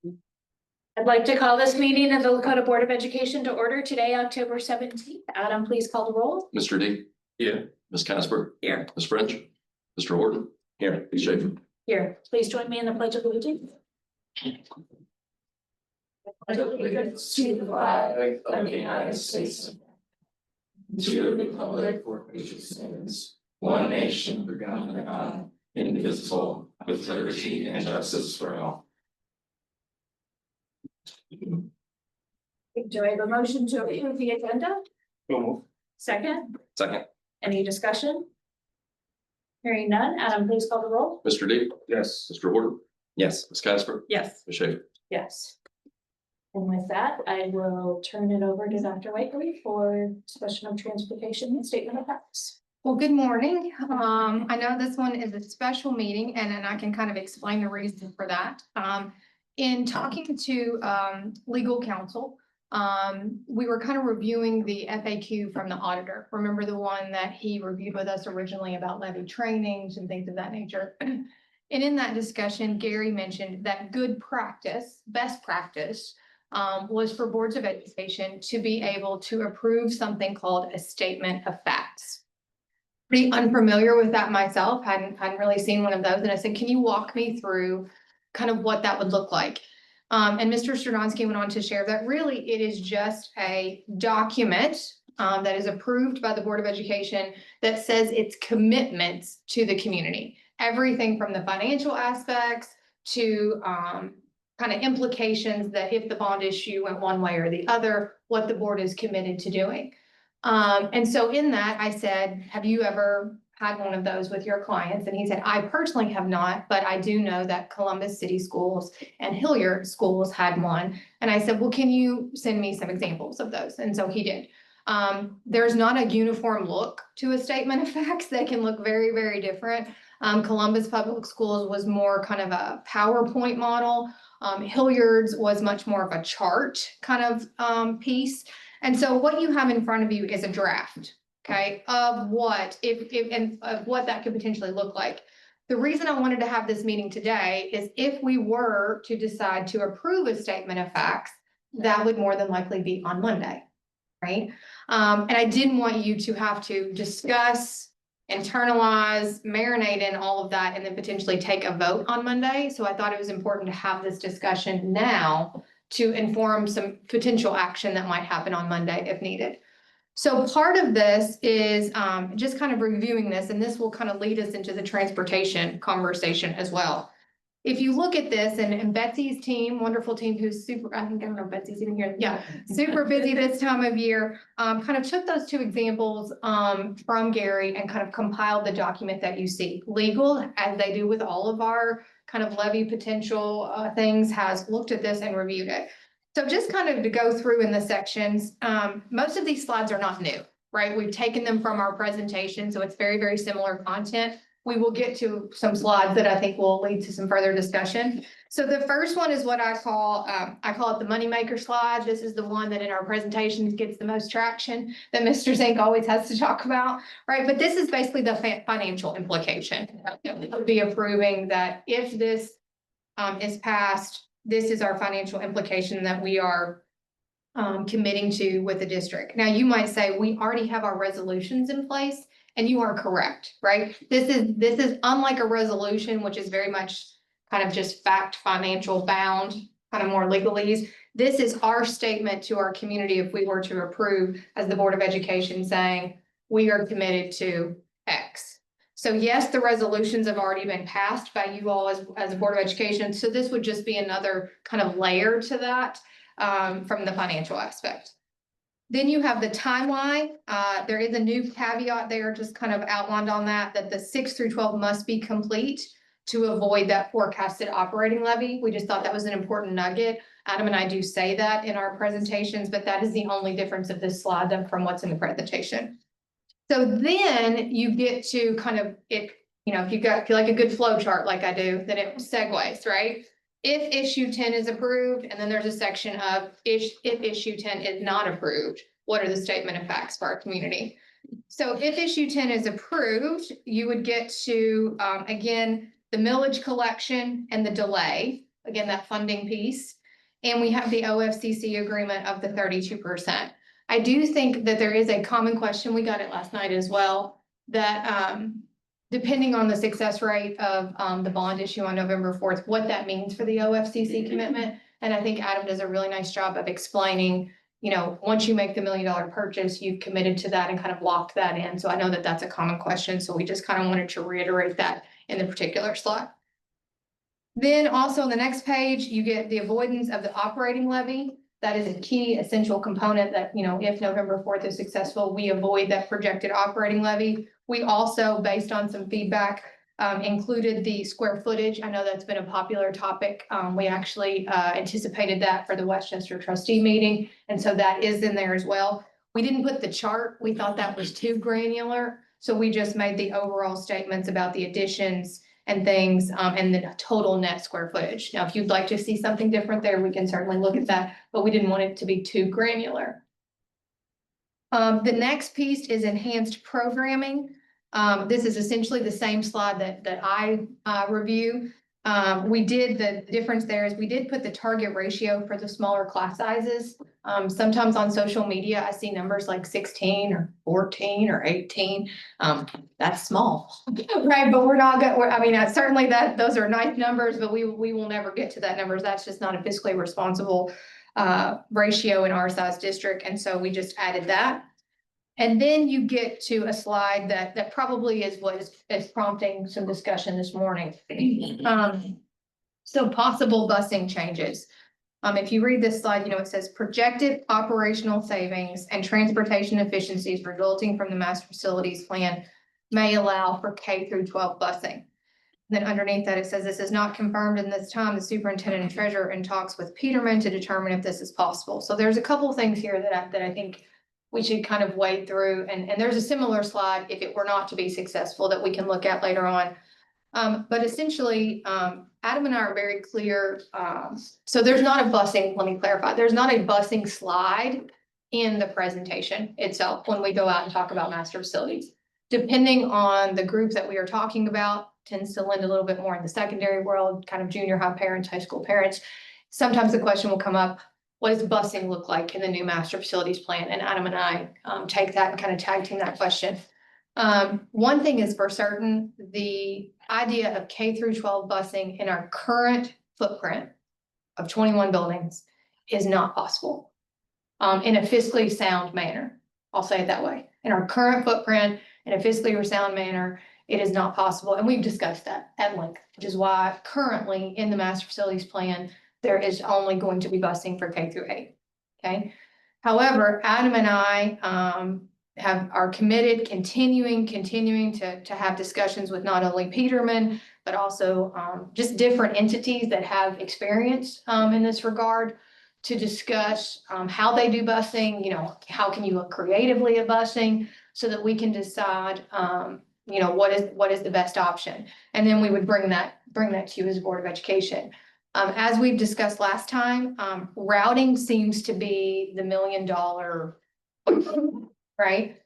I'd like to call this meeting of the Lakota Board of Education to order today, October 17th. Adam, please call the roll. Mr. D. Here. Ms. Casper. Here. Ms. French. Mr. Horton. Here. Ms. Schaefer. Here, please join me in the Pledge of Allegiance. Allegiance to the flag of the United States, to the republic for which it stands, one nation under God, indivisible, with liberty and justice for all. Do I have a motion to approve the agenda? Second, Second. any discussion? Hearing none, Adam, please call the roll. Mr. D. Yes. Mr. Horton. Yes. Ms. Casper. Yes. Ms. Schaefer. Yes. And with that, I will turn it over to Dr. Whiteley for discussion of transportation and statement of facts. Well, good morning. I know this one is a special meeting and then I can kind of explain the reason for that. In talking to legal counsel, we were kind of reviewing the FAQ from the auditor. Remember the one that he reviewed with us originally about levy trainings and things of that nature. And in that discussion, Gary mentioned that good practice, best practice, was for boards of education to be able to approve something called a statement of facts. Pretty unfamiliar with that myself, hadn't really seen one of those. And I said, can you walk me through kind of what that would look like? And Mr. Stradonsky went on to share that really it is just a document that is approved by the Board of Education that says its commitments to the community. Everything from the financial aspects to kind of implications that if the bond issue went one way or the other, what the board is committed to doing. And so in that, I said, have you ever had one of those with your clients? And he said, I personally have not, but I do know that Columbus City Schools and Hilliard Schools had one. And I said, well, can you send me some examples of those? And so he did. There's not a uniform look to a statement of facts. They can look very, very different. Columbus Public Schools was more kind of a PowerPoint model. Hilliard's was much more of a chart kind of piece. And so what you have in front of you is a draft, okay, of what and of what that could potentially look like. The reason I wanted to have this meeting today is if we were to decide to approve a statement of facts, that would more than likely be on Monday, right? And I didn't want you to have to discuss, internalize, marinate in all of that, and then potentially take a vote on Monday. So I thought it was important to have this discussion now to inform some potential action that might happen on Monday if needed. So part of this is just kind of reviewing this, and this will kind of lead us into the transportation conversation as well. If you look at this and Betsy's team, wonderful team who's super, I don't know if Betsy's even here. Yeah, super busy this time of year, kind of took those two examples from Gary and kind of compiled the document that you see. Legal, as they do with all of our kind of levy potential things, has looked at this and reviewed it. So just kind of to go through in the sections, most of these slides are not new, right? We've taken them from our presentation, so it's very, very similar content. We will get to some slides that I think will lead to some further discussion. So the first one is what I call it the moneymaker slide. This is the one that in our presentations gets the most traction that Mr. Zink always has to talk about, right? But this is basically the financial implication. It would be approving that if this is passed, this is our financial implication that we are committing to with the district. Now, you might say we already have our resolutions in place. And you are correct, right? This is unlike a resolution, which is very much kind of just fact financial bound, kind of more legalese. This is our statement to our community if we were to approve as the Board of Education saying we are committed to X. So yes, the resolutions have already been passed by you all as a Board of Education. So this would just be another kind of layer to that from the financial aspect. Then you have the timeline. There is a new caveat there, just kind of outlined on that the 6 through 12 must be complete to avoid that forecasted operating levy. We just thought that was an important nugget. Adam and I do say that in our presentations, but that is the only difference of this slide from what's in the presentation. So then you get to kind of it, if you feel like a good flow chart like I do, then it segues, right? If issue 10 is approved, and then there's a section of if issue 10 is not approved, what are the statement of facts for our community? So if issue 10 is approved, you would get to, again, the millage collection and the delay. again, that funding piece. And we have the OFCC agreement of the 32%. I do think that there is a common question, we got it last night as well, that depending on the success rate of the bond issue on November 4th, what that means for the OFCC commitment. And I think Adam does a really nice job of explaining, once you make the $1 million purchase, you've committed to that and kind of locked that in. So I know that that's a common question. So we just kind of wanted to reiterate that in the particular slot. Then also on the next page, you get the avoidance of the operating levy. That is a key essential component that, if November 4th is successful, we avoid that projected operating levy. We also, based on some feedback, included the square footage. I know that's been a popular topic. We actually anticipated that for the Westchester trustee meeting. And so that is in there as well. We didn't put the chart. We thought that was too granular. So we just made the overall statements about the additions and things, and the total net square footage. Now, if you'd like to see something different there, we can certainly look at that, but we didn't want it to be too granular. The next piece is enhanced programming. This is essentially the same slide that I review. The difference there is we did put the target ratio for the smaller class sizes. Sometimes on social media, I see numbers like 16 or 14 or 18. That's small, right? But we're not good. Certainly those are nice numbers, but we will never get to that numbers. That's just not a fiscally responsible ratio in our size district. And so we just added that. And then you get to a slide that probably is what is prompting some discussion this morning. So possible busing changes. If you read this slide, it says projected operational savings and transportation efficiencies resulting from the master facilities plan may allow for K through 12 busing. Then underneath that, it says this is not confirmed in this time. The superintendent and treasurer in talks with Peterman to determine if this is possible. So there's a couple of things here that I think we should kind of wade through. And there's a similar slide if it were not to be successful that we can look at later on. But essentially, Adam and I are very clear. So there's not a busing, let me clarify, there's not a busing slide in the presentation itself when we go out and talk about master facilities. Depending on the group that we are talking about, tends to lend a little bit more in the secondary world, kind of junior high parents, high school parents. Sometimes the question will come up, what does busing look like in the new master facilities plan? And Adam and I take that and kind of tag team that question. One thing is for certain, the idea of K through 12 busing in our current footprint of 21 buildings is not possible in a fiscally sound manner. I'll say it that way. In our current footprint, in a fiscally sound manner, it is not possible. And we've discussed that at length, which is why currently in the master facilities plan, there is only going to be busing for K through 8. Okay. However, Adam and I are committed, continuing to have discussions with not only Peterman, but also just different entities that have experience in this regard to discuss how they do busing, how can you look creatively at busing so that we can decide, what is the best option. And then we would bring that to you as a Board of Education. As we've discussed last time, routing seems to be the $1 million, right?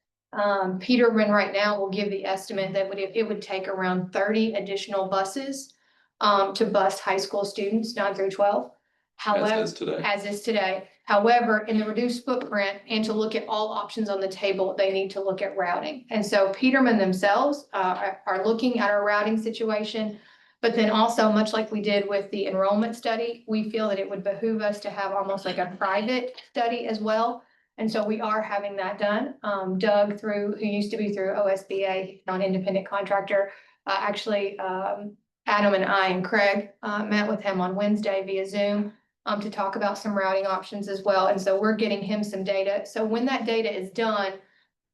Peterman right now will give the estimate that it would take around 30 additional buses to bus high school students 9 through 12. However, as is today. However, in the reduced footprint and to look at all options on the table, they need to look at routing. And so Peterman themselves are looking at our routing situation. But then also, much like we did with the enrollment study, we feel that it would behoove us to have almost like a private study as well. And so we are having that done. Doug, who used to be through OSBA, non-independent contractor, Adam and I and Craig met with him on Wednesday via Zoom to talk about some routing options as well. And so we're getting him some data. So when that data is done,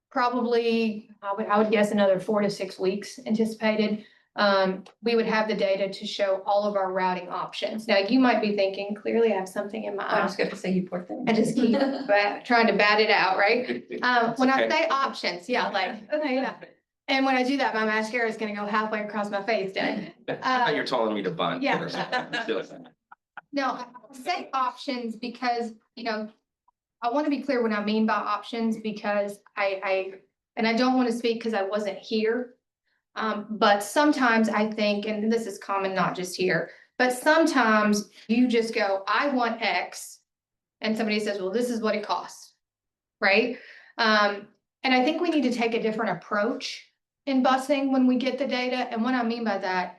probably I would guess another 4 to 6 weeks anticipated. We would have the data to show all of our routing options. Now you might be thinking, clearly I have something in my eye. I was going to say you poor thing. I just keep trying to bat it out, right? When I say options, yeah. And when I do that, my mascara is going to go halfway across my face, Doug. You're telling me to bunt. Yeah. No, I say options because, I want to be clear what I mean by options because I don't want to speak because I wasn't here. But sometimes I think, and this is common, not just here, But sometimes you just go, I want X. And somebody says, well, this is what it costs, right? And I think we need to take a different approach in busing when we get the data. And what I mean by that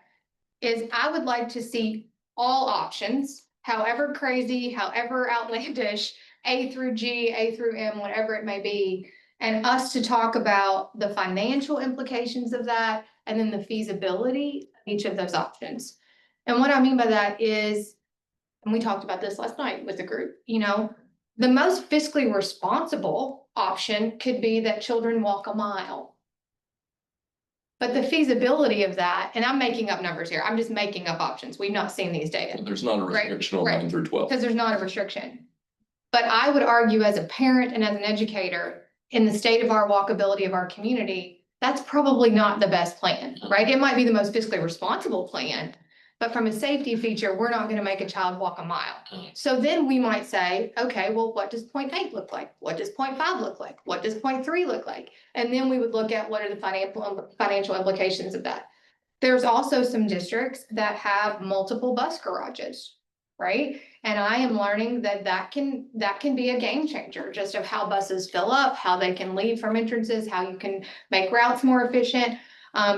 is I would like to see all options, however crazy, however outlandish, A through G, A through M, whatever it may be, and us to talk about the financial implications of that and then the feasibility of each of those options. And what I mean by that is, and we talked about this last night with the group, the most fiscally responsible option could be that children walk a mile. But the feasibility of that, and I'm making up numbers here, I'm just making up options. We've not seen these data. There's not a Right, restriction on right. 9 through 12. Because there's not a restriction. But I would argue as a parent and as an educator, in the state of our walkability of our community, that's probably not the best plan, right? It might be the most fiscally responsible plan, but from a safety feature, we're not gonna make a child walk a mile. So then we might say, okay, well, what does 0.8 look like? What does 0.5 look like? What does 0.3 look like? And then we would look at what are the financial implications of that. There's also some districts that have multiple bus garages, right? And I am learning that can be a game changer, just of how buses fill up, how they can leave from entrances, how you can make routes more efficient.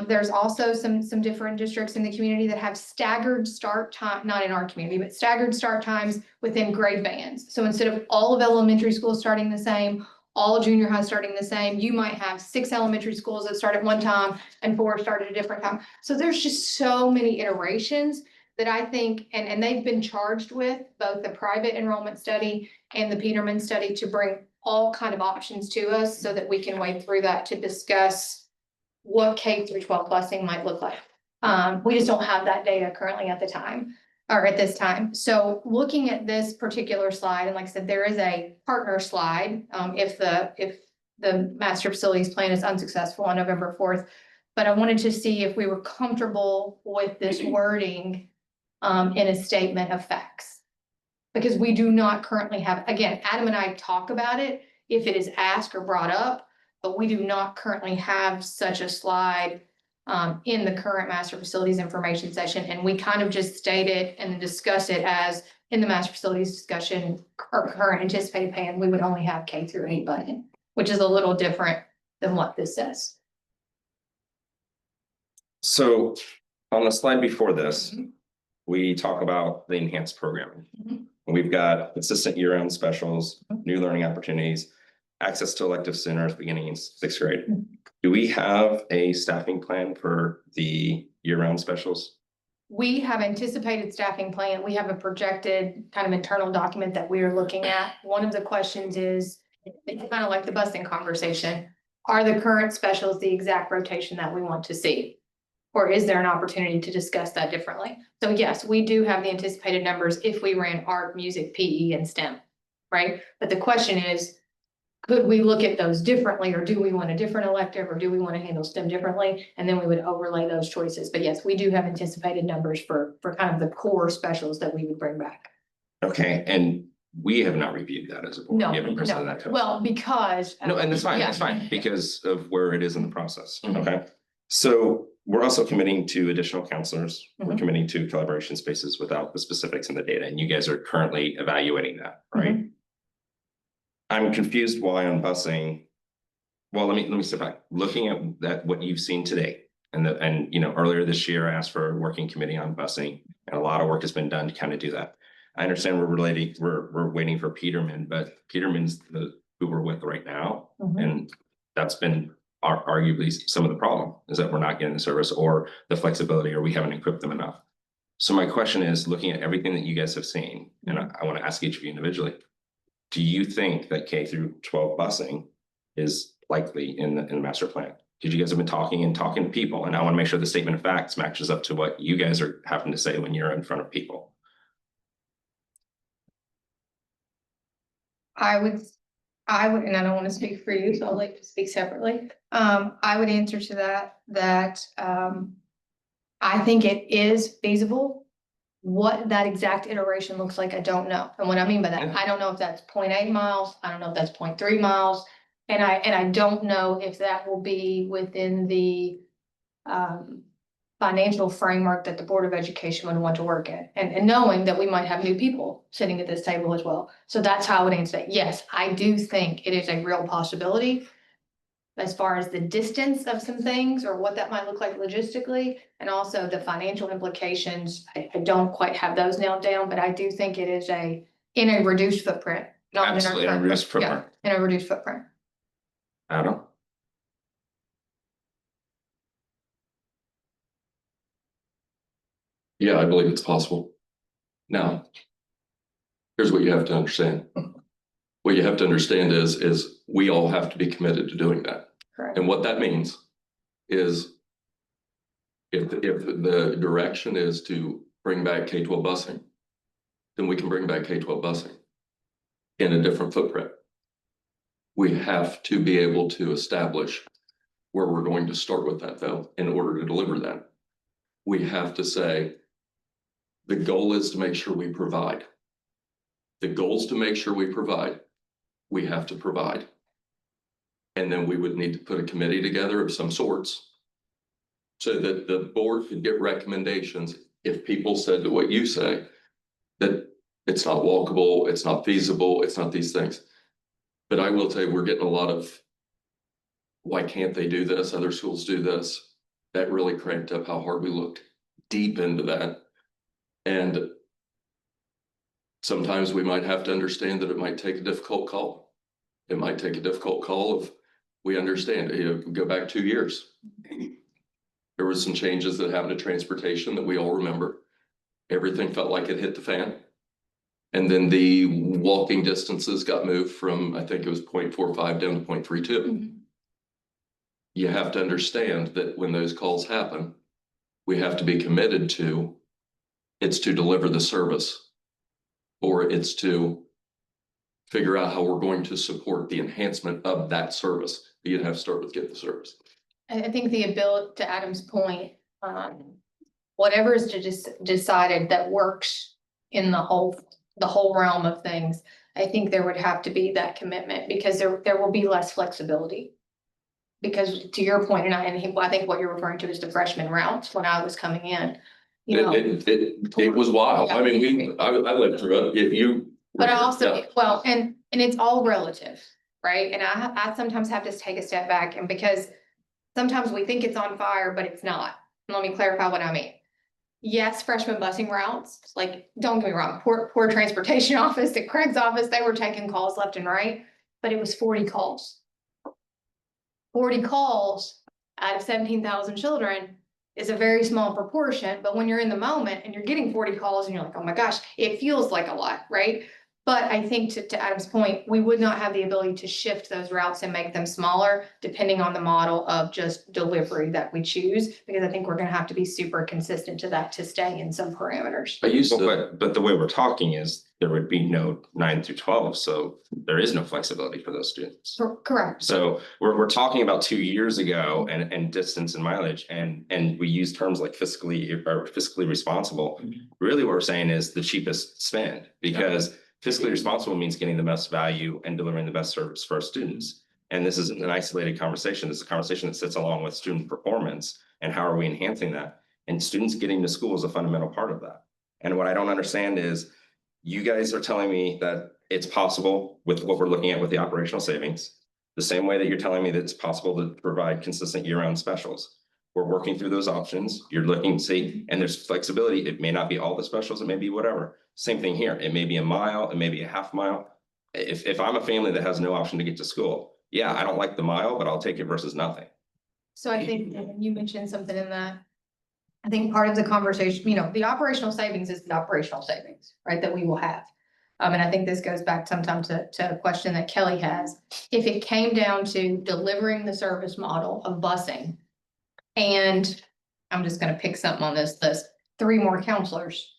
There's also some different districts in the community that have staggered start time, not in our community, but staggered start times within grade bands. So instead of all of elementary schools starting the same, all junior high starting the same, you might have 6 elementary schools that start at one time and 4 start at a different time. So there's just so many iterations that I think, and they've been charged with both the private enrollment study and the Peterman study to bring all kind of options to us so that we can wade through that to discuss what K through 12 busing might look like. We just don't have that data currently at the time, or at this time. So looking at this particular slide, and like I said, there is a partner slide, if the master facilities plan is unsuccessful on November 4th. But I wanted to see if we were comfortable with this wording in a statement of facts. Because we do not currently have, again, Adam and I talk about it if it is asked or brought up, but we do not currently have such a slide in the current master facilities information session. And we kind of just state it and discuss it as in the master facilities discussion or current anticipated plan, we would only have K through 8 budget, which is a little different than what this says. So on the slide before this, we talk about the enhanced programming. Mhm. We've got consistent year-round specials, new learning opportunities, access to elective centers beginning in 6th grade. Do we have a staffing plan for the year-round specials? We have anticipated staffing plan. We have a projected kind of internal document that we are looking at. One of the questions is, it's kind of like the busing conversation. Are the current specials the exact rotation that we want to see? Or is there an opportunity to discuss that differently? So yes, we do have the anticipated numbers if we ran art, music, PE, and STEM, right? But the question is, could we look at those differently, or do we want a different elective, or do we want to handle STEM differently? And then we would overlay those choices. But yes, we do have anticipated numbers for kind of the core specials that we would bring back. Okay, and we have not reviewed that as a board. No, We haven't presented no. that to us. Well, because. No, and that's Yeah. fine, because of where it is in the process, Mhm. okay? So we're also committing to additional counselors. We're Mhm. committing to collaboration spaces without the specifics in the data, and you guys are currently evaluating that, right? I'm confused why on busing. Well, let me step back. Looking at that, what you've seen today, and earlier this year, I asked for a working committee on busing, and a lot of work has been done to kind of do that. I understand we're waiting for Peterman, but Peterman's who we're with right now, Mhm. and that's been arguably some of the problem is that we're not getting the service or the flexibility, or we haven't equipped them enough. So my question is, looking at everything that you guys have seen, and I want to ask each of you individually, do you think that K through 12 busing is likely in the master plan? Because you guys have been talking to people, and I want to make sure the statement of facts matches up to what you guys are having to say when you're in front of people. I would, and I don't want to speak for you, so I'll let you speak separately. I would answer to that I think it is feasible. What that exact iteration looks like, I don't know. And what I mean by that, I don't know if that's 0.8 miles, I don't know if that's 0.3 miles. And I don't know if that will be within the financial framework that the Board of Education would want to work in, and knowing that we might have new people sitting at this table as well. So that's how I would answer that. Yes, I do think it is a real possibility. As far as the distance of some things or what that might look like logistically, and also the financial implications, I don't quite have those nailed down, but I do think it is in a reduced footprint. Not in our Absolutely, in a current reduced foot- yeah, footprint. In a reduced footprint. Adam? Yeah, I believe it's possible. Now, here's what you have to understand. What you have to understand is we all have to be committed to doing that. Correct. And what that means is if the direction is to bring back K-12 busing, then we can bring back K-12 busing in a different footprint. We have to be able to establish where we're going to start with that, though, in order to deliver that. We have to say, the goal is to make sure we provide. The goal is to make sure we provide. We have to provide. And then we would need to put a committee together of some sorts so that the board could get recommendations if people said to what you say, that it's not walkable, it's not feasible, it's not these things. But I will tell you, we're getting a lot of, why can't they do this? Other schools do this. That really cranked up how hard we looked deep into that. And sometimes we might have to understand that it might take a difficult call. It might take a difficult call of, we understand, go back 2 years. There was some changes that happened to transportation that we all remember. Everything felt like it hit the fan. And then the walking distances got moved from, I think it was 0.45 down to 0.32. Mm-hmm. You have to understand that when those calls happen, we have to be committed to, it's to deliver the service, or it's to figure out how we're going to support the enhancement of that service. You'd have to start with get the service. I think the ability, to Adam's point, whatever is decided that works in the whole realm of things, I think there would have to be that commitment, because there will be less flexibility. Because to your point, I think what you're referring to is the freshman routes when I was coming in, you know. It was wild. I mean, I lived through it. But I also, well, and it's all relative, right? And I sometimes have to take a step back, and because sometimes we think it's on fire, but it's not. Let me clarify what I mean. Yes, freshman busing routes, like, don't get me wrong, poor transportation office, at Craig's office, they were taking calls left and right, but it was 40 calls. 40 calls out of 17,000 children is a very small proportion, but when you're in the moment and you're getting 40 calls and you're like, oh my gosh, it feels like a lot, right? But I think to Adam's point, we would not have the ability to shift those routes and make them smaller depending on the model of just delivery that we choose, because I think we're gonna have to be super consistent to that to stay in some parameters. I used to, But the way we're talking is there would be no 9 through 12, so there is no flexibility for those students. Correct. So we're talking about 2 years ago and distance and mileage, and we use terms like fiscally responsible. Really what we're saying is the cheapest spend, because fiscally responsible means getting the best value and delivering the best service for our students. And this isn't an isolated conversation. This is a conversation that sits along with student performance and how are we enhancing that? And students getting to school is a fundamental part of that. And what I don't understand is you guys are telling me that it's possible with what we're looking at with the operational savings, the same way that you're telling me that it's possible to provide consistent year-round specials. We're working through those options. You're looking to see, and there's flexibility. It may not be all the specials, it may be whatever. Same thing here. It may be a mile, it may be a half mile. If I'm a family that has no option to get to school, yeah, I don't like the mile, but I'll take it versus nothing. So I think you mentioned something in that. I think part of the conversation, you know, the operational savings is the operational savings, right, that we will have. And I think this goes back sometime to a question that Kelly has. If it came down to delivering the service model of busing, and I'm just gonna pick something on this list, 3 more counselors.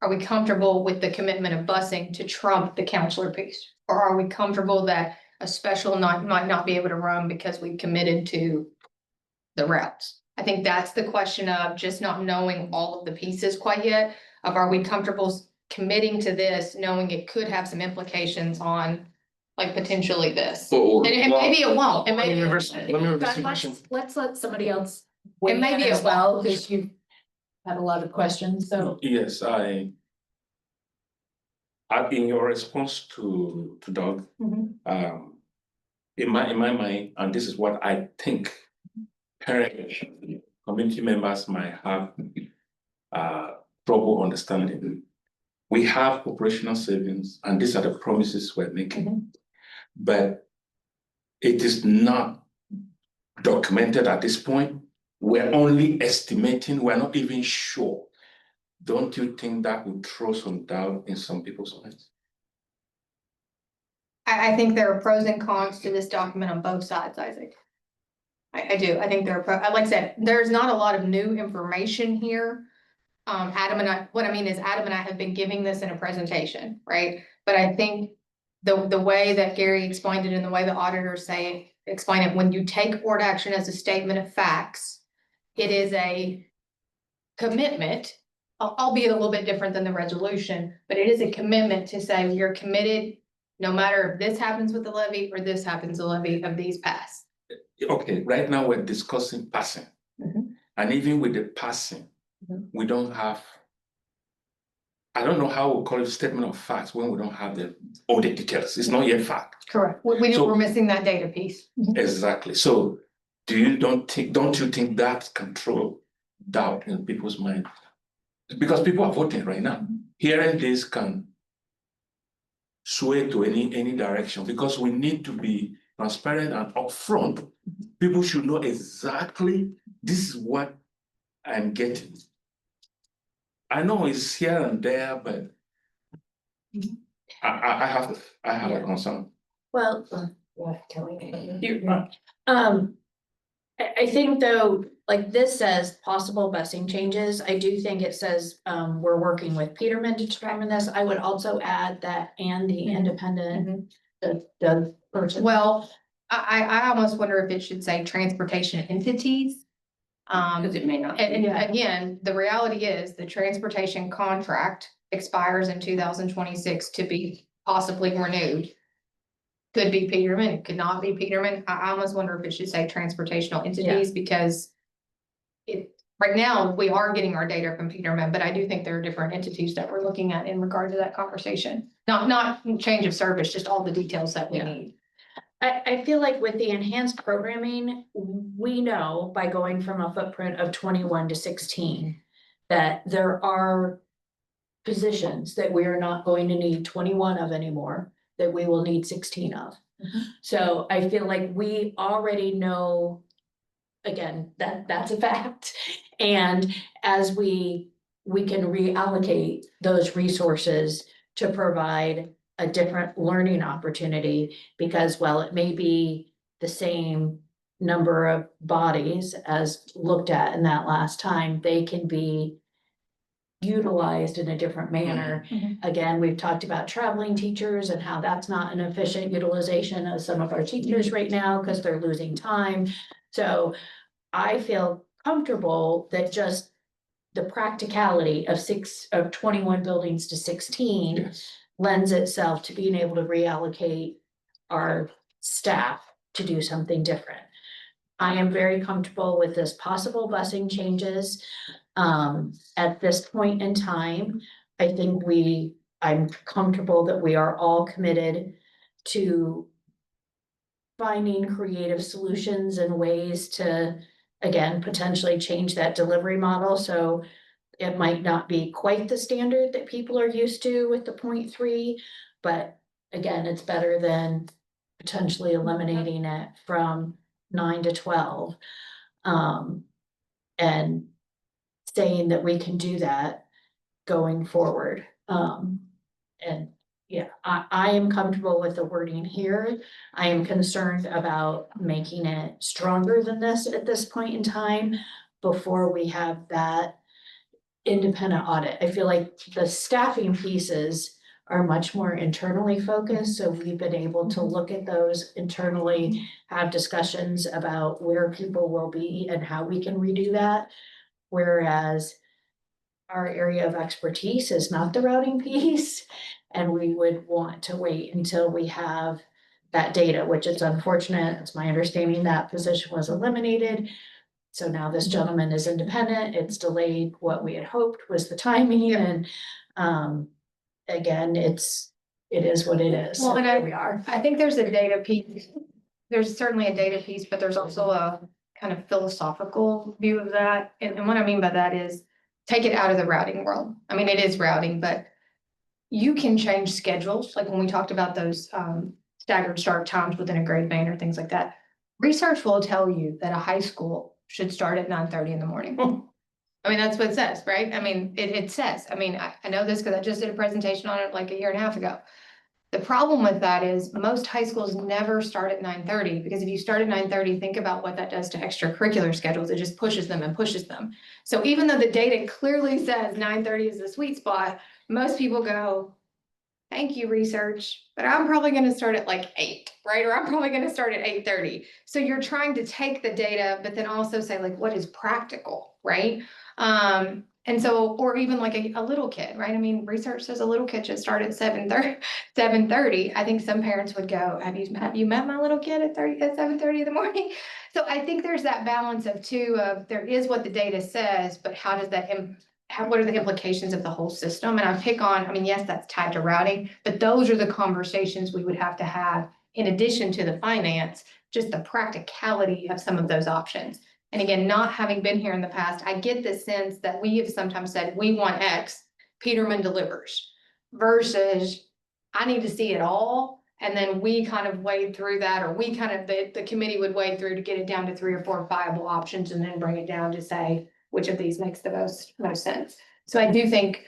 Are we comfortable with the commitment of busing to trump the counselor piece? Or are we comfortable that a special might not be able to run because we committed to the routes? I think that's the question of just not knowing all of the pieces quite yet, of are we comfortable committing to this, knowing it could have some implications on like potentially this. or And maybe it won't, and maybe. Let me reverse the question. Let's let somebody else weigh may in be as a well, because you've had a lot of questions, so. Yes, in your response to Doug, Mhm. in my mind, and this is what I think parents, community members might have trouble understanding. We have operational savings, and these are the promises we're making. Mhm. But it is not documented at this point. We're only estimating, we're not even sure. Don't you think that would throw some doubt in some people's minds? I think there are pros and cons to this document on both sides, Isaac. I do. I think there are, like I said, there's not a lot of new information here. what I mean is Adam and I have been giving this in a presentation, right? But I think the way that Gary explained it and the way the auditors explain it, when you take board action as a statement of facts, it is a commitment, albeit a little bit different than the resolution, but it is a commitment to say you're committed, no matter if this happens with the levy or this happens, the levy of these pass. Okay, right now we're discussing passing. Mhm. And even with the passing, Mhm. we don't have, I don't know how we call it statement of facts when we don't have all the details. It's not yet fact. Correct. So- We're missing that data piece. Exactly. So don't you think that can throw doubt in people's mind? Because people are voting right now. Hearing this can sway to any direction, because we need to be transparent and upfront. People should know exactly this is what I'm getting. I know it's here and there, but I have a Yeah. concern. Well, I think though, like this says possible busing changes. I do think it says, we're working with Peterman to determine this. I would also add that and the Mhm. independent, the person. Well, I almost wonder if it should say transportation entities. Because it may not. And Yeah. again, the reality is the transportation contract expires in 2026 to be possibly renewed. Could be Peterman, could not be Peterman. I almost wonder if it should say transportational entities because right now, we are getting our data from Peterman, but I do think there are different entities that we're looking at in regard to that conversation. Not change of service, just all the details that we Yeah. need. I feel like with the enhanced programming, we know by going from a footprint of 21 to 16, that there are positions that we are not going to need 21 of anymore, that we will need 16 of. Mhm. So I feel like we already know, again, that's a fact. And as we can reallocate those resources to provide a different learning opportunity, because while it may be the same number of bodies as looked at in that last time, they can be utilized in a different manner. Mhm. Again, we've talked about traveling teachers and how that's not an efficient utilization of some of our teachers right now because they're losing time. So I feel comfortable that just the practicality of 21 buildings to 16 Yes. lends itself to being able to reallocate our staff to do something different. I am very comfortable with this possible busing changes. At this point in time, I think I'm comfortable that we are all committed to finding creative solutions and ways to, again, potentially change that delivery model. So it might not be quite the standard that people are used to with the 0.3, but again, it's better than potentially eliminating it from 9 to 12. And saying that we can do that going forward. And yeah, I am comfortable with the wording here. I am concerned about making it stronger than this at this point in time before we have that independent audit. I feel like the staffing pieces are much more internally focused, so we've been able to look at those internally, have discussions about where people will be and how we can redo that. Whereas our area of expertise is not the routing piece, and we would want to wait until we have that data, which is unfortunate. It's my understanding that position was eliminated. So now this gentleman is independent, it's delayed what we had hoped was the timing and, again, it is what it is. Well, and Here we are. I think there's a data piece. There's certainly a data piece, but there's also a kind of philosophical view of that. And what I mean by that is take it out of the routing world. I mean, it is routing, but you can change schedules, like when we talked about those staggered start times within a grade band or things like that. Research will tell you that a high school should start at 9:30 in the morning. I mean, that's what it says, right? I mean, it says, I mean, I know this because I just did a presentation on it like a year and a half ago. The problem with that is most high schools never start at 9:30 because if you start at 9:30, think about what that does to extracurricular schedules. It just pushes them and pushes them. So even though the data clearly says 9:30 is the sweet spot, most people go, thank you, research, but I'm probably going to start at like 8, right? Or I'm probably going to start at 8:30. So you're trying to take the data, but then also say like, what is practical, right? And so, or even like a little kid, right? I mean, research says a little kid should start at 7:30. I think some parents would go, have you met my little kid at 7:30 in the morning? So I think there's that balance of there is what the data says, but how does that what are the implications of the whole system? And I mean, yes, that's tied to routing, but those are the conversations we would have to have in addition to the finance, just the practicality of some of those options. And again, not having been here in the past, I get the sense that we have sometimes said, we want X, Peterman delivers, versus I need to see it all. And then we kind of wade through that, or we kind of, the committee would wade through to get it down to 3 or 4 viable options and then bring it down to say, which of these makes the most sense. So I do think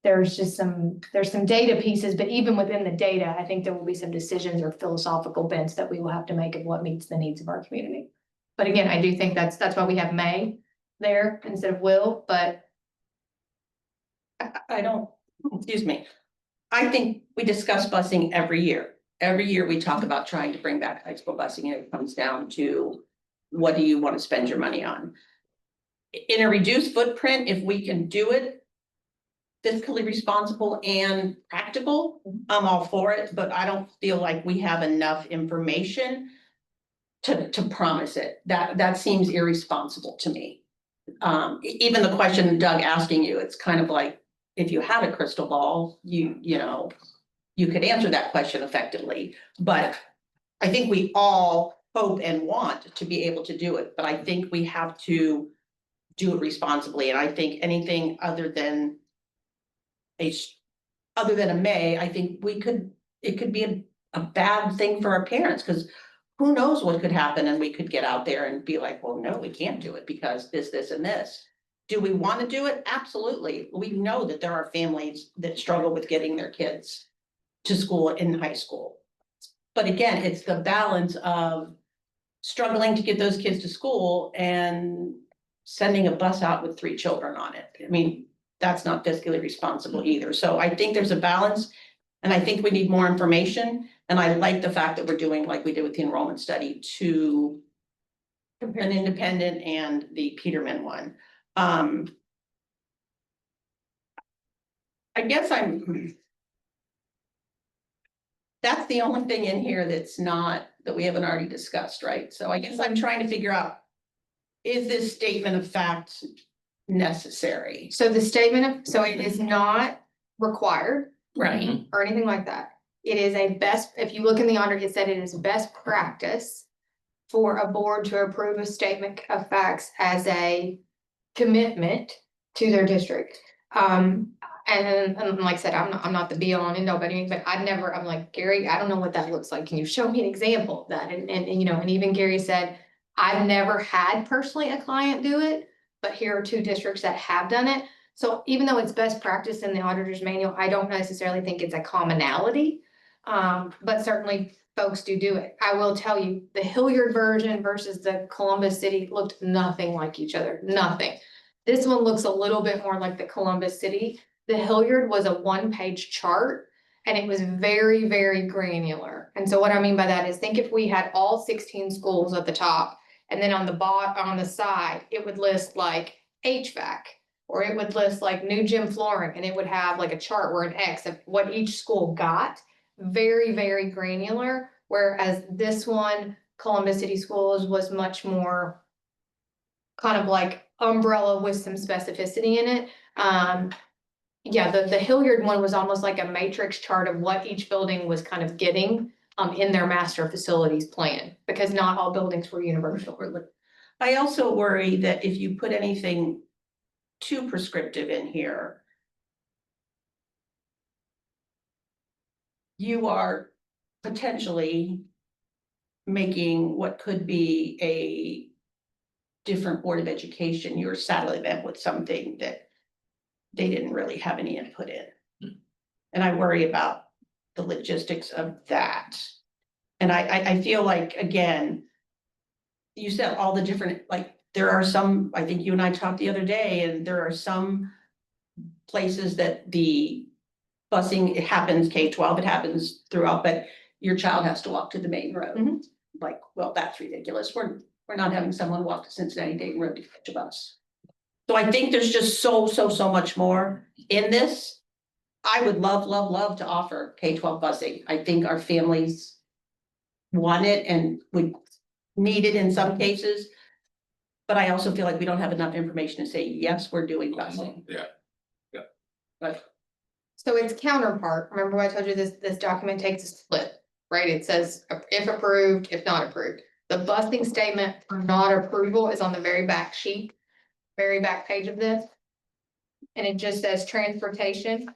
there's some data pieces, but even within the data, I think there will be some decisions or philosophical bents that we will have to make of what meets the needs of our community. But again, I do think that's why we have may there instead of will, but I don't, excuse me. I think we discuss busing every year. Every year we talk about trying to bring back high school busing, and it comes down to what do you want to spend your money on? In a reduced footprint, if we can do it fiscally responsible and practical, I'm all for it, but I don't feel like we have enough information to promise it. That seems irresponsible to me. Even the question Doug asking you, it's kind of like, if you had a crystal ball, you know, you could answer that question effectively, but I think we all hope and want to be able to do it, but I think we have to do it responsibly. And I think anything other than a may, I think it could be a bad thing for our parents, because who knows what could happen, and we could get out there and be like, well, no, we can't do it because this, and this. Do we want to do it? Absolutely. We know that there are families that struggle with getting their kids to school in high school. But again, it's the balance of struggling to get those kids to school and sending a bus out with 3 children on it. I mean, that's not fiscally responsible either. So I think there's a balance, and I think we need more information. And I like the fact that we're doing, like we did with the enrollment study, to an independent and the Peterman one. I guess that's the only thing in here that we haven't already discussed, right? So I guess I'm trying to figure out, is this statement of fact necessary? so it is not required, Right. or anything like that. It is if you look in the honor, it said it is best practice for a board to approve a statement of facts as a commitment to their district. And like I said, I'm not the be all and end all, but I'm like, Gary, I don't know what that looks like. Can you show me an example of that? And you know, and even Gary said, I've never had personally a client do it, but here are 2 districts that have done it. So even though it's best practice in the auditor's manual, I don't necessarily think it's a commonality. But certainly folks do it. I will tell you, the Hilliard version versus the Columbus City looked nothing like each other, nothing. This one looks a little bit more like the Columbus City. The Hilliard was a 1-page chart, and it was very, very granular. And so what I mean by that is, think if we had all 16 schools at the top, and then on the side, it would list like HVAC, or it would list like new gym flooring, and it would have like a chart where an X of what each school got. Very, very granular. Whereas this one, Columbus City Schools, was much more kind of like umbrella with some specificity in it. Yeah, the Hilliard one was almost like a matrix chart of what each building was kind of getting in their master facilities plan, because not all buildings were universal. I also worry that if you put anything too prescriptive in here, you are potentially making what could be a different Board of Education, you're saddling them with something that they didn't really have any input in. And I worry about the logistics of that. And I feel like, again, you said all the different, like, there are some, I think you and I talked the other day, and there are some places that the busing, it happens K-12, it happens throughout, but your child has to walk to the main road. Mhm. Like, well, that's ridiculous. We're not having someone walk to Cincinnati Dayton Road to catch a bus. So I think there's just so much more in this. I would love to offer K-12 busing. I think our families want it and would need it in some cases. But I also feel like we don't have enough information to say, yes, we're doing busing. Yeah. But So its counterpart, remember what I told you, this document takes a split, right? It says if approved, if not approved. The busing statement for not approval is on the very back sheet, very back page of this. And it just says transportation.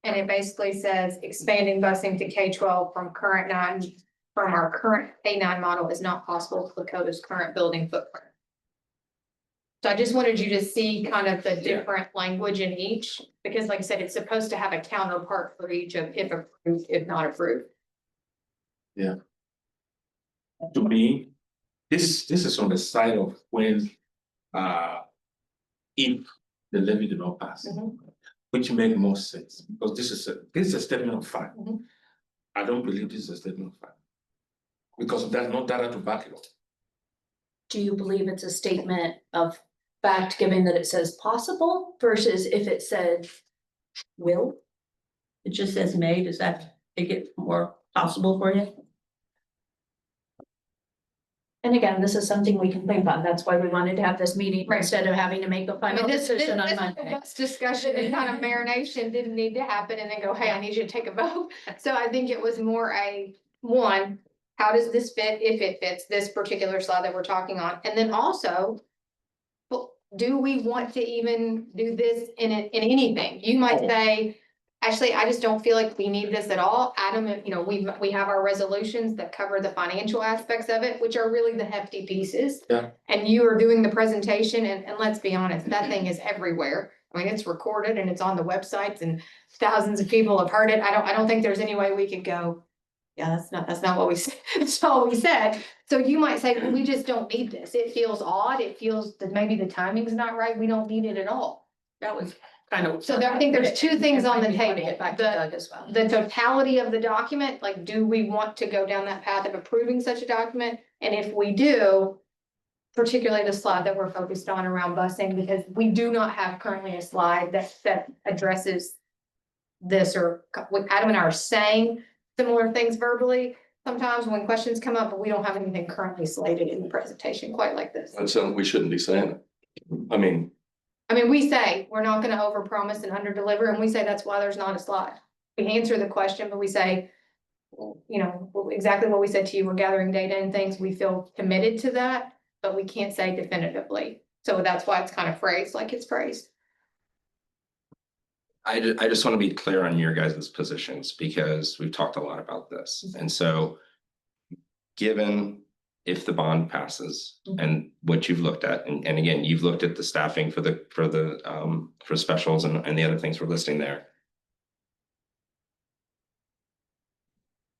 And it basically says expanding busing to K-12 from our current K-9 model is not possible with Lakota's current building footprint. So I just wanted you to see kind of the different language in each, because like I said, it's supposed to have a counterpart for each of if approved, if not approved. To me, this is on the side of when, if the levy did not pass. Mhm. Which make more sense, because this is a statement of fact. Mhm. I don't believe this is a statement of fact. Because there's no data to back it up. Do you believe it's a statement of fact, given that it says possible versus if it said will? it just says may, does that make it more possible for you? And again, this is something we can think about. That's why we wanted to have this meeting Right. instead of having to make a I final mean, decision on this Monday. robust discussion and kind of marination didn't need to happen and then go, hey, I need you to take a vote. So I think it was more one, how does this fit, if it fits this particular slide that we're talking on? And then also, well, do we want to even do this in anything? You might say, actually, I just don't feel like we need this at all. Adam, we have our resolutions that cover the financial aspects of it, which are really the hefty pieces. Yeah. And you are doing the presentation, and let's be honest, that thing is everywhere. I mean, it's recorded and it's on the websites and thousands of people have heard it. I don't think there's any way we could go, yeah, that's not what we said. That's not what we said. So you might say, well, we just don't need this. It feels odd. It feels that maybe the timing's not right. We don't need it at all. That was kind of. So I think there's two things on the We want to table. get back to Doug as well. The totality of the document, like, do we want to go down that path of approving such a document? And if we do, particularly the slide that we're focused on around busing, because we do not have currently a slide that addresses this, or Adam and I are saying similar things verbally sometimes when questions come up, but we don't have anything currently slated in the presentation quite like this. And so we shouldn't be saying it. I mean, We say, we're not gonna overpromise and underdeliver, and we say that's why there's not a slide. We answer the question, but we say, exactly what we said to you, we're gathering data and things, we feel committed to that, but we can't say definitively. So that's why it's kind of phrased like it's phrased. I just want to be clear on your guys' positions, because we've talked a lot about this. And so given if the bond passes and what you've looked at, and again, you've looked at the staffing for specials and the other things we're listing there.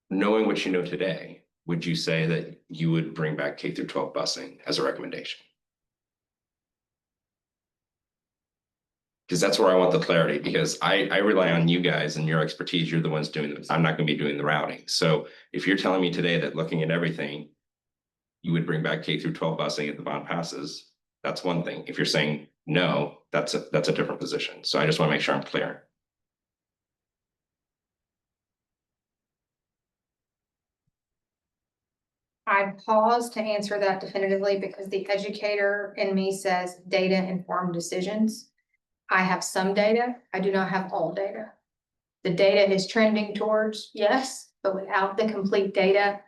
Knowing what you know today, would you say that you would bring back K through 12 busing as a recommendation? Because that's where I want the clarity, because I rely on you guys and your expertise. You're the ones doing this. I'm not going to be doing the routing. So if you're telling me today that looking at everything, you would bring back K through 12 busing if the bond passes, that's one thing. If you're saying no, that's a different position. So I just want to make sure I'm clear. I I pause to answer that definitively because the educator in me says data informed decisions. I have some data, I do not have all data. The data is trending towards yes, but without the complete data.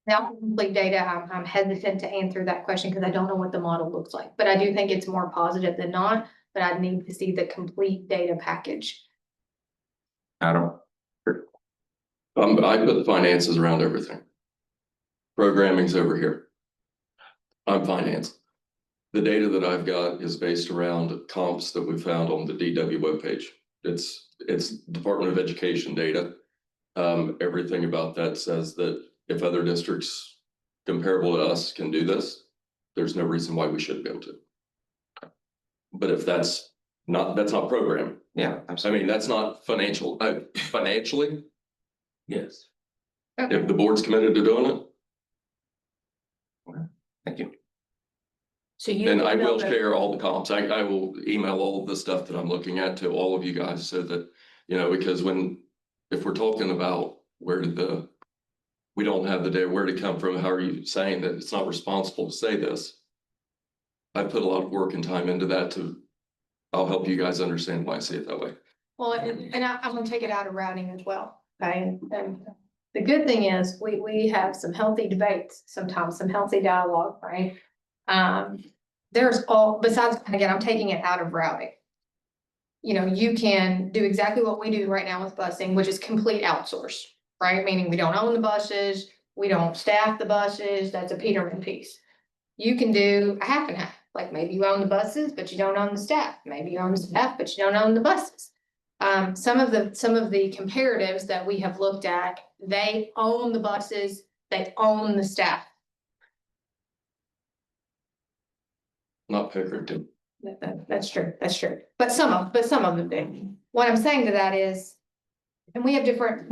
Without the complete data, I'm hesitant to answer that question because I don't know what the model looks like, but I do think it's more positive than not, but I need to see the complete data package. Adam, I put finances around everything. Programming's over here. I'm finance. The data that I've got is based around comps that we found on the DW webpage. It's Department of Education data. Everything about that says that if other districts comparable to us can do this, there's no reason why we shouldn't be able to. But if that's not programming. yeah, I absolutely. mean, that's not financial, financially, Yes. if the board's committed to doing it, Thank you. So you. then I email will the- share all the comps. I will email all of the stuff that I'm looking at to all of you guys so that, because if we're talking about we don't have the data, where to come from, how are you saying that it's not responsible to say this? I put a lot of work and time into that I'll help you guys understand why I see it that way. Well, and I'm gonna take it out of routing as well, okay? And the good thing is, we have some healthy debates, sometimes some healthy dialogue, right? There's besides, again, I'm taking it out of routing. You can do exactly what we do right now with busing, which is complete outsource, right? Meaning we don't own the buses, we don't staff the buses, that's a Peterman piece. You can do a half and half, like maybe you own the buses, but you don't own the staff. Maybe you own the staff, but you don't own the buses. Some of the comparatives that we have looked at, they own the buses, they own the staff. Not Pickerington. That's true, but some of them do. What I'm saying to that is, and we have different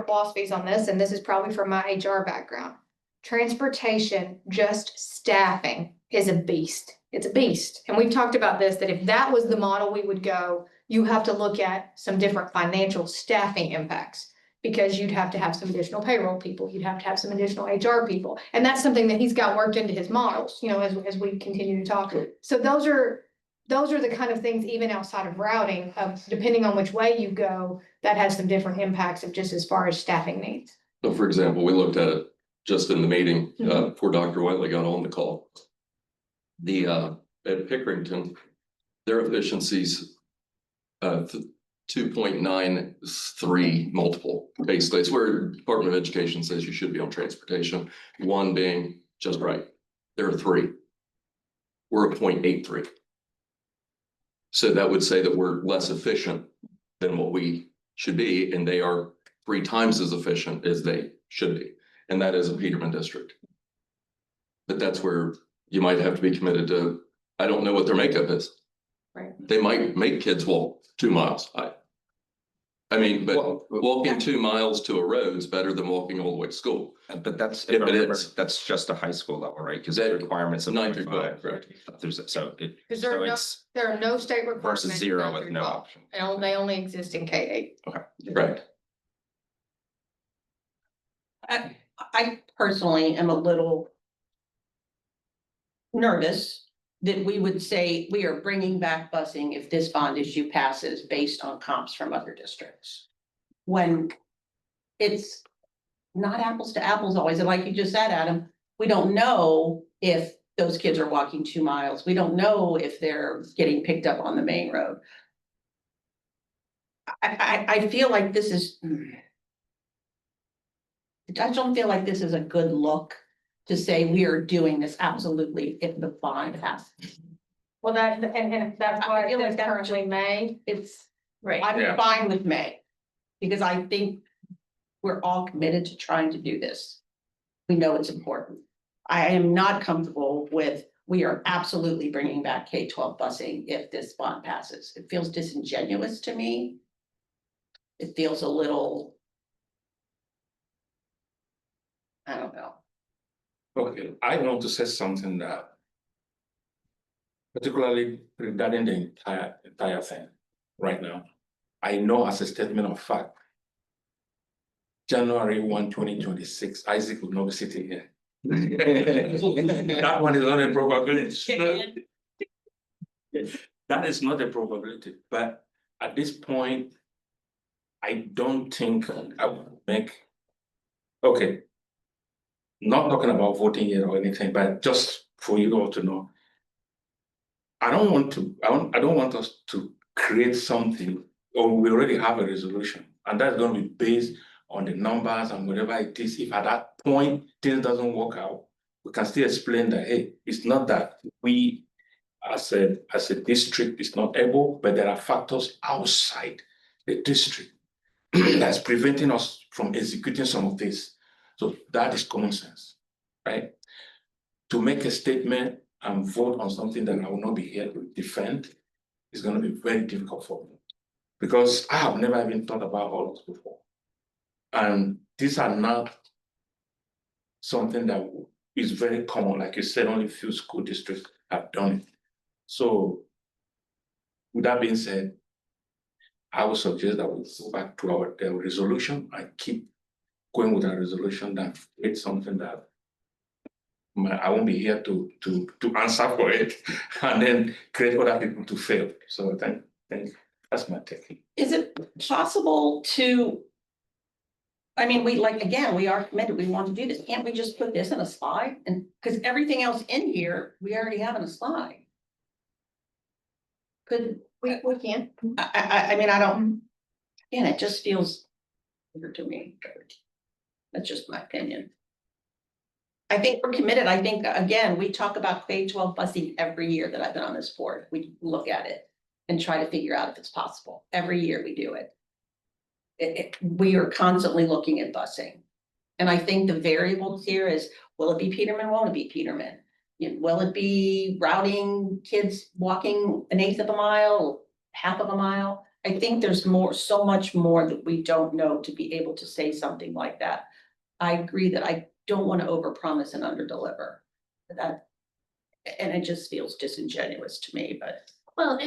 philosophies on this, and this is probably from my HR background. Transportation, just staffing is a beast. It's a beast. And we've talked about this, that if that was the model we would go, you have to look at some different financial staffing impacts. Because you'd have to have some additional payroll people, you'd have to have some additional HR people. And that's something that he's got worked into his models, as we continue to talk. So those are the kind of things, even outside of routing, depending on which way you go, that has some different impacts of just as far as staffing needs. So for example, we looked at it just in the meeting, before Dr. Whiteley got on the call. At Pickerington, their efficiencies, 2.93 multiple, basically. It's where Department of Education says you should be on transportation, one being just right. There are three. We're a 0.83. So that would say that we're less efficient than what we should be, and they are 3 times as efficient as they should be. And that is a Peterman district. But that's where you might have to be committed to, I don't know what their makeup is. Right. They might make kids walk 2 miles. I mean, but Well, walking 2 miles to a road is better than walking all the way to school. But that's, If it remember, is. that's just a high school level, right? Because That- the requirements of 9 through 5. 12, correct. So it, Because so it's there are no state requirements. versus 0 with no 9 through 12, option. And they only exist in K-8. Right. I personally am a little nervous that we would say we are bringing back busing if this bond issue passes based on comps from other districts. When it's not apples to apples always, and like you just said, Adam, we don't know if those kids are walking 2 miles. We don't know if they're getting picked up on the main road. I feel like this is. I don't feel like this is a good look to say we are doing this absolutely if the bond passes. Well, and that's I why feel like it's that's currently May. It's, Right. I'm fine with May. Because I think we're all committed to trying to do this. We know it's important. I am not comfortable with, we are absolutely bringing back K-12 busing if this bond passes. It feels disingenuous to me. It feels a little. I don't know. Okay, I want to say something that. Particularly regarding the entire thing right now. I know as a statement of fact. January 1, 2026, Isaac will not be sitting here. That one is not a probability. That is not a probability, but at this point, I don't think I will make. Okay. Not talking about voting yet or anything, but just for you all to know. I don't want us to create something, or we already have a resolution, and that's going to be based on the numbers and whatever it is. If at that point things doesn't work out, we can still explain that, hey, it's not that we as a district is not able, but there are factors outside the district that's preventing us from executing some of this. So that is common sense, right? To make a statement and vote on something that I will not be here to defend is going to be very difficult for me, because I have never even thought about all this before. And these are not something that is very common. Like you said, only few school districts have done it. So with that being said, I would suggest that we go back to our resolution and keep going with our resolution, that it's something that I won't be here to answer for it and then create other people to fail. So I think that's my take. Is it possible to? I mean, we are committed, we want to do this. Can't we just put this in a slide? And because everything else in here, we already have in a slide. Could We can. I mean, I don't, again, it just feels weird to me. That's just my opinion. I think we're committed. I think, again, we talk about K-12 busing every year that I've been on this board. We look at it and try to figure out if it's possible. Every year we do it. We are constantly looking at busing. And I think the variables here is, will it be Peterman? Won't it be Peterman? Will it be routing kids walking 1/8 of a mile, 1/2 of a mile? I think there's so much more that we don't know to be able to say something like that. I agree that I don't want to overpromise and underdeliver. That, and it just feels disingenuous to me, but. Well,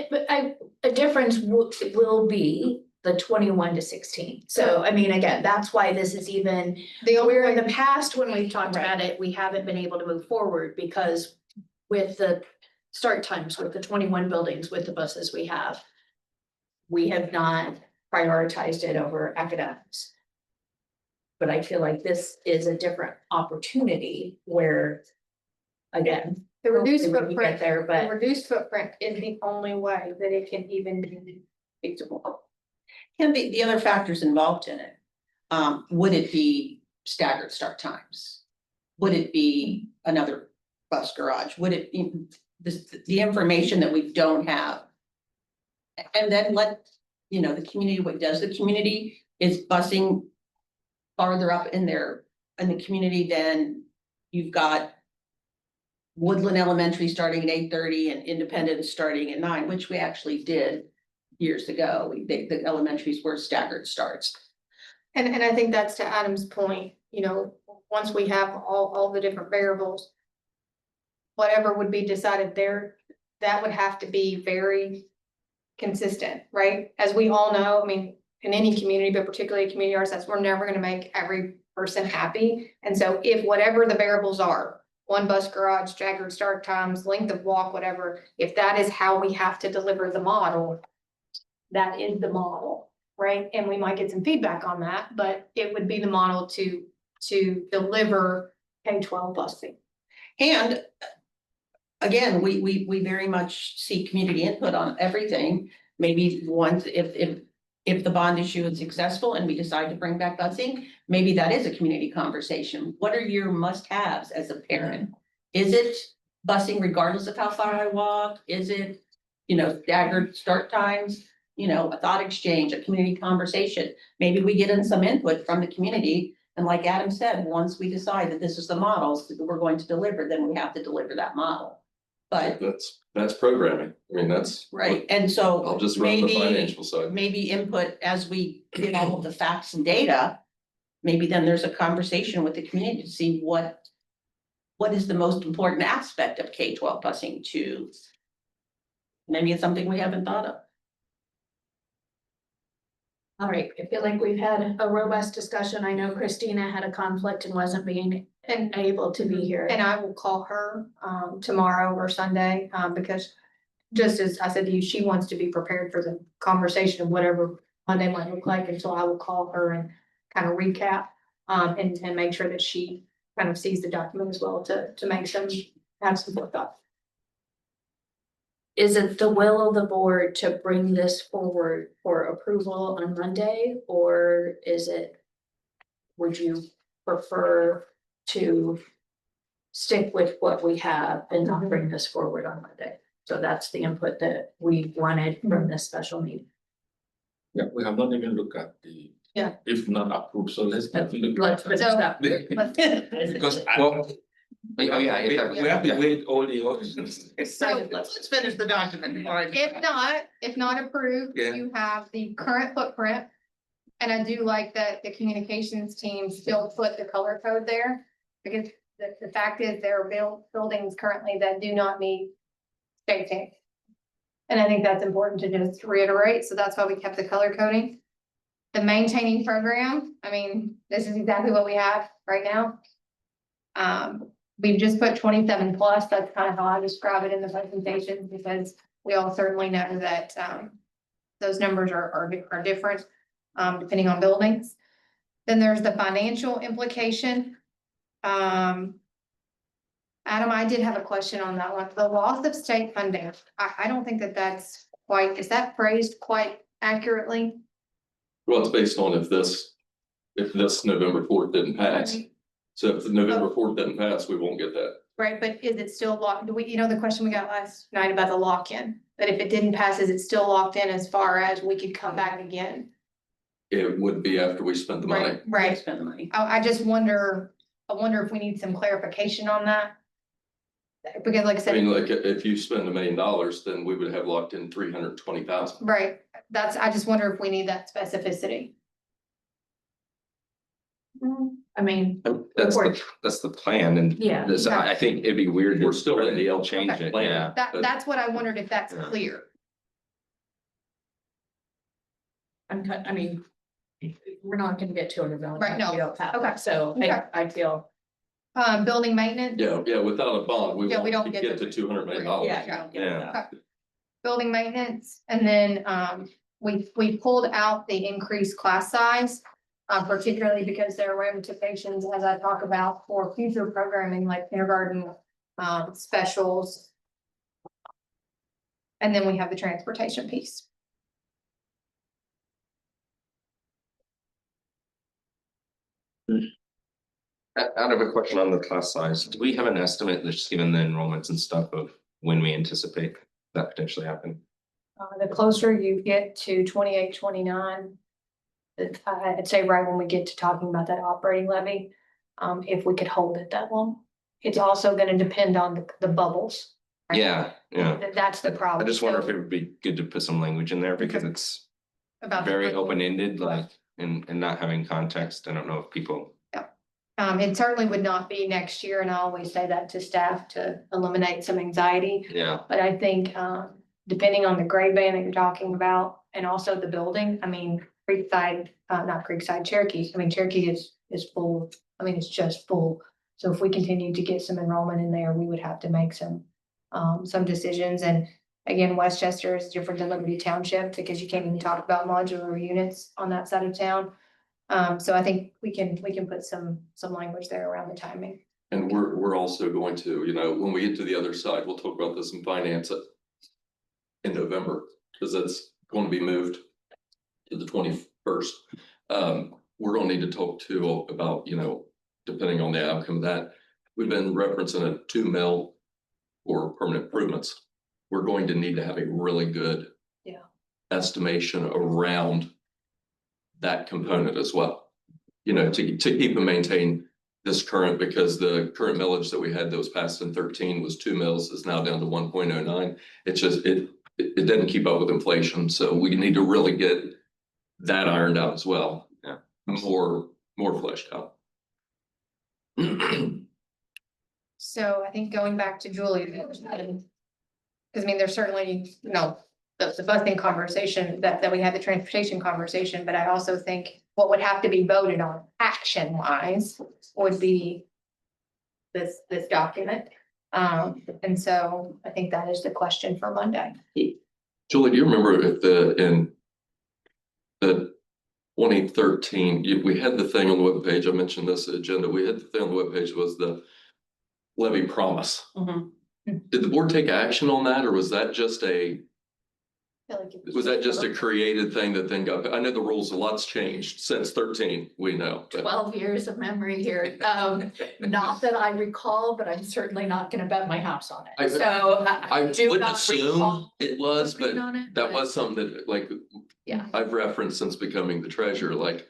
a difference will be the 21 to 16. So, I mean, again, that's why this is even, where in the past, when we've talked about it, we haven't been able to move forward, because with the start times, with the 21 buildings, with the buses we have not prioritized it over academics. But I feel like this is a different opportunity where, again, The reduced hopefully we footprint, get there, the but reduced footprint is the only way that it can even be feasible. Can be the other factors involved in it. Would it be staggered start times? Would it be another bus garage? Would it be the information that we don't have? And then the community, what does the community is busing farther up in the community, then you've got Woodland Elementary starting at 8:30 and Independent starting at 9, which we actually did years ago. The elementaries were staggered starts. And I think that's to Adam's point, once we have all the different variables, whatever would be decided there, that would have to be very consistent, right? As we all know, I mean, in any community, but particularly community arts, that's, we're never gonna make every person happy. And so if whatever the variables are, one bus garage, staggered start times, length of walk, whatever, if that is how we have to deliver the model, that is the model, right? And we might get some feedback on that, but it would be the model to deliver K-12 busing. And again, we very much see community input on everything. Maybe once, if the bond issue is successful and we decide to bring back busing, maybe that is a community conversation. What are your must-haves as a parent? Is it busing regardless of how far I walk? Is it, staggered start times? A thought exchange, a community conversation. Maybe we get in some input from the community. And like Adam said, once we decide that this is the models that we're going to deliver, then we have to deliver that model. But That's programming. I mean, that's. right, and so I'll just run the maybe, financial side. maybe input as we get all of the facts and data. Maybe then there's a conversation with the community to see what is the most important aspect of K-12 busing to. Maybe it's something we haven't thought of. All right, I feel like we've had a robust discussion. I know Christina had a conflict and wasn't being able to be here. And I will call her tomorrow or Sunday, because just as I said to you, she wants to be prepared for the conversation of whatever Monday might look like, and so I will call her and kind of recap, and make sure that she kind of sees the document as well to make some, have some forethought. Is it the will of the board to bring this forward for approval on Monday, or is it? Would you prefer to stick with what we have and not bring this forward on Monday? So that's the input that we wanted from this special meeting. Yeah, we have not even looked at the. Yeah. If not approved, so let's. Let's finish So- that. Because Well, oh, yeah, we have to wait all the options. So- Let's finish the document. before I- If not approved, Yeah. you have the current footprint. And I do like that the communications team still put the color code there, because the fact is there are buildings currently that do not meet state standards. And I think that's important to just reiterate, so that's why we kept the color coding. The maintaining program, I mean, this is exactly what we have right now. We've just put 27 plus, that's kind of how I describe it in the presentation, because we all certainly know that, those numbers are different, depending on buildings. Then there's the financial implication. Adam, I did have a question on that one. The loss of state funding, I don't think that that's quite, is that phrased quite accurately? Well, it's based on if this November 4th didn't pass. Right. So if the November 4th didn't pass, we won't get that. Right, but is it still locked? Do we, the question we got last night about the lock-in, that if it didn't pass, is it still locked in as far as we could come back again? It would be after we spent the money. Right, Spend the money. I just wonder, I wonder if we need some clarification on that. Because like I I mean, said, like, if you spend $1 million, then we would have locked in 320,000. right, I just wonder if we need that specificity. I mean, That's the plan and yeah, this, I think it'd be weird. We're still in the L Change Okay. it, plan. yeah. But- That's what I wondered, if that's Yeah. clear. I mean, we're not gonna get 200 million. Right, no. We don't have Okay. it, so Okay. I feel. Building maintenance, Yeah, without a bond, we Yeah, we won't don't get get to the- $200 million. Yeah. building maintenance, and then, we pulled out the increased class size. Particularly because there are ramifications, as I talk about, for future programming like kindergarten, specials. And then we have the transportation piece. Out of a question on the class size, do we have an estimate, just given the enrollments and stuff of when we anticipate that potentially happen? The closer you get to 28, 29, I'd say right when we get to talking about that operating levy, if we could hold it that long. It's also gonna depend on the bubbles. right? Yeah, yeah. That's the I problem. just wonder if So, it would be good to put some language in there because it's about the very bubble. open-ended, like, and not having context. I don't know if people. It certainly would not be next year, and I always say that to staff to eliminate some anxiety. Yeah. But I think, depending on the grade band that you're talking about, and also the building, I mean, Creekside, not Creekside, Cherokee, I mean, Cherokee is full, I mean, it's just full. So if we continue to get some enrollment in there, we would have to make some decisions, and again, Westchester is different than Liberty Township, because you can't even talk about modular units on that side of town. So I think we can put some language there around the timing. And we're also going to, when we get to the other side, we'll talk about this in finance in November, because it's going to be moved to the 21st. We're gonna need to talk too about, depending on the outcome of that, we've been referencing a 2 mil for permanent improvements. We're going to need to have a really good estimation around that component as well. To keep and maintain this current, because the current millage that we had that was passed in 13 was 2 mils, is now down to 1.09. It's just, it didn't keep up with inflation. So we need to really get that ironed out as well. Yeah. More fleshed out. So I think going back to Julie, because I mean, there's certainly, the busing conversation, that we had the transportation conversation, but I also think what would have to be voted on action wise would be this document. And so I think that is the question for Monday. Julie, do you remember in the 2013, we had the thing on the webpage, I mentioned this agenda, we had the thing on the webpage was the levy promise. Mhm. Did the board take action on that, or was that just a created thing that then got, I know the rules, a lot's changed since 13, we know. but- 12 years of memory here. Not that I recall, but I'm certainly not gonna bet my house on I- it. So I do wouldn't not assume recall it was, but voting on it, that but- was something that, like, Yeah. I've referenced since becoming the treasurer, like,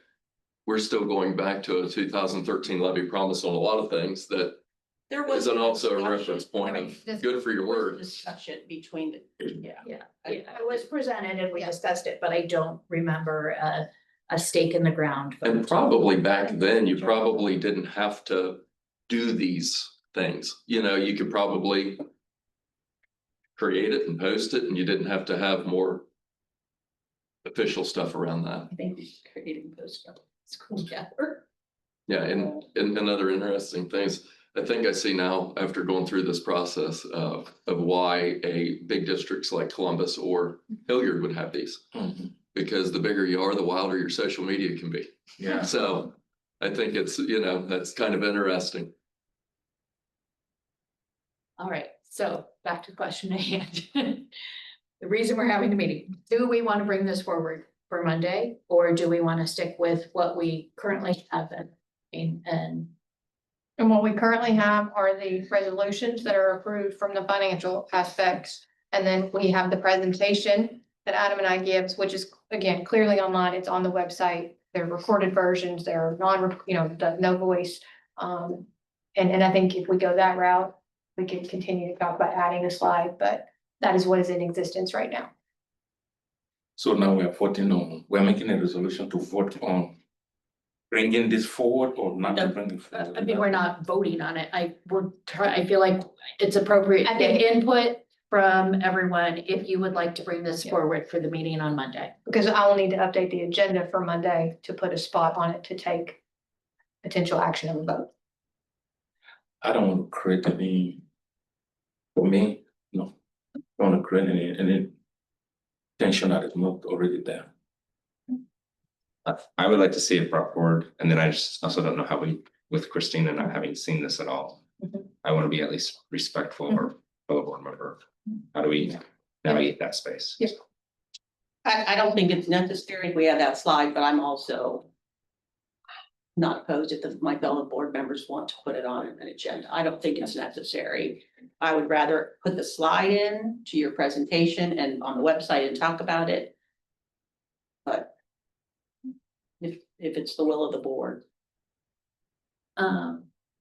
we're still going back to a 2013 levy promise on a lot of things that There was. isn't also a discussion. reference point of This- good for your There was word. Discussion between the, yeah. Yeah, it was presented and we discussed it, but I don't remember a stake in the ground. And vote. probably back then, you probably didn't have to do these things, you know, you could probably create it and post it, and you didn't have to have more official stuff around that. I think we created post school together. Yeah, and other interesting things. I think I see now, after going through this process of why a big districts like Columbus or Hilliard would have these. Because the bigger you are, the wilder your social media can be. Yeah. So I think it's, you know, that's kind of interesting. All right, so back to question at hand. The reason we're having the meeting, do we want to bring this forward for Monday? Or do we want to stick with what we currently have and And what we currently have are the resolutions that are approved from the financial aspects. And then we have the presentation that Adam and I gives, which is, again, clearly online. It's on the website. They're recorded versions. They're no voice. And I think if we go that route, we could continue to talk about adding a slide, but that is what is in existence right now. So now we are voting on, we're making a resolution to vote on bringing this forward or not to bring it forward. I mean, we're not voting on it. I feel like it's appropriate to get input from everyone if you would like to bring this forward for the meeting on Monday. Because I will need to update the agenda for Monday to put a spot on it to take potential action of a vote. I don't want to create any, for me, no, I don't want to create any tension that is not already there. I would like to see it brought forward, and then I just also don't know how with Christina not having seen this at all. Mhm. I want to be at least respectful or fellow board member. How do we navigate that space? Yes. I don't think it's necessary if we have that slide, but I'm also not opposed if my fellow board members want to put it on an agenda. I don't think it's necessary. I would rather put the slide in to your presentation and on the website and talk about it. But if it's the will of the board.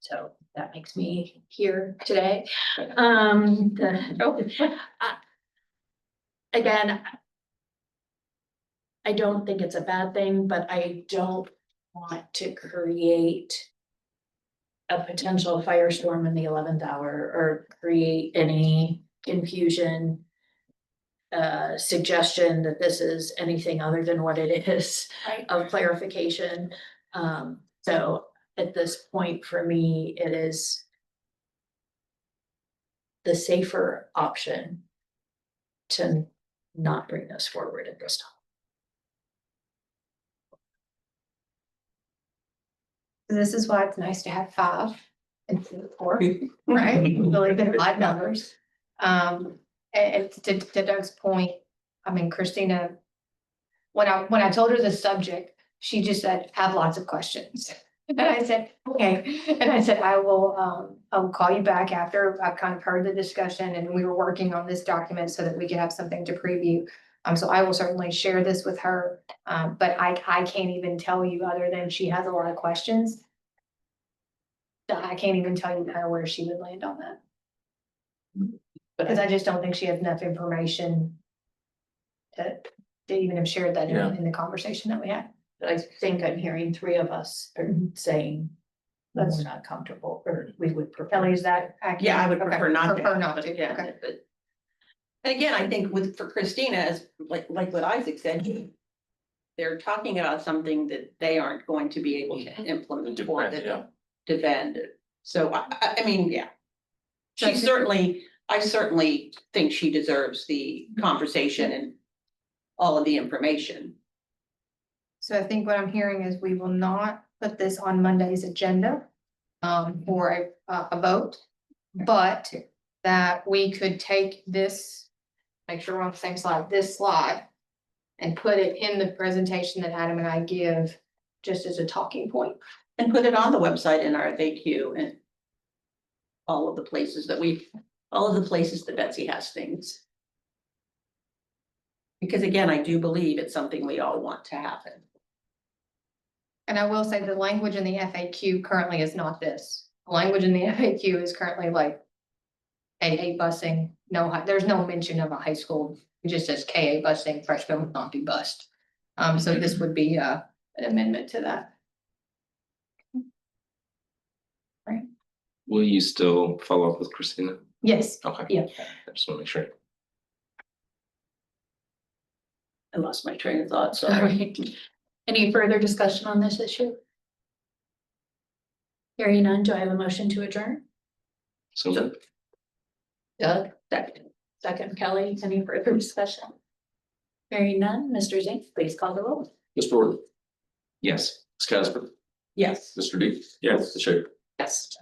So that makes me here today. Again, I don't think it's a bad thing, but I don't want to create a potential firestorm in the 11th hour or create any confusion, suggestion that this is anything other than what it is of clarification. So at this point, for me, it is the safer option to not bring this forward at this time. This is why it's nice to have 5 instead of 4, right? Really good odd numbers. And to Doug's point, I mean, Christina, when I told her the subject, she just said, have lots of questions. And I said, okay. And I said, I'll call you back after I've kind of heard the discussion and we were working on this document so that we could have something to preview. So I will certainly share this with her, but I can't even tell you other than she has a lot of questions. I can't even tell you kind of where she would land on that. Because I just don't think she has enough information to even have shared that Yeah. in the conversation that we had. But I think I'm hearing 3 of us are saying we're not comfortable, or we would prefer. Kelly, is that accurate? Yeah, I would Okay, prefer not to. Prefer have, not but to, yeah, okay. but And again, I think for Christina, as like what Isaac said, they're talking about something that they aren't going to be able to implement or defend. So I mean, yeah. I certainly think she deserves the conversation and all of the information. So I think what I'm hearing is we will not put this on Monday's agenda for a vote, but that we could take this, make sure we're on the same slide, this slide, and put it in the presentation that Adam and I give, just as a talking point. And put it on the website in our FAQ and all of the places that Betsy has things. Because again, I do believe it's something we all want to happen. And I will say the language in the FAQ currently is not this. The language in the FAQ is currently like AA busing, there's no mention of a high school, it just says KA busing, freshmen will not be bused. So this would be an amendment to that. Will you still follow up with Christina? Yes. Okay. Yeah. I just want to make sure. I lost my train of thought, All sorry. right. Any further discussion on this issue? Hearing none, do I have a motion to adjourn? So Doug, second Kelly, any further discussion? Hearing none, Mr. Zink, please call the roll. Mr. Orr, yes. Ms. Casper, Yes. Mr. D. Yes. Ms. Schaefer. Yes.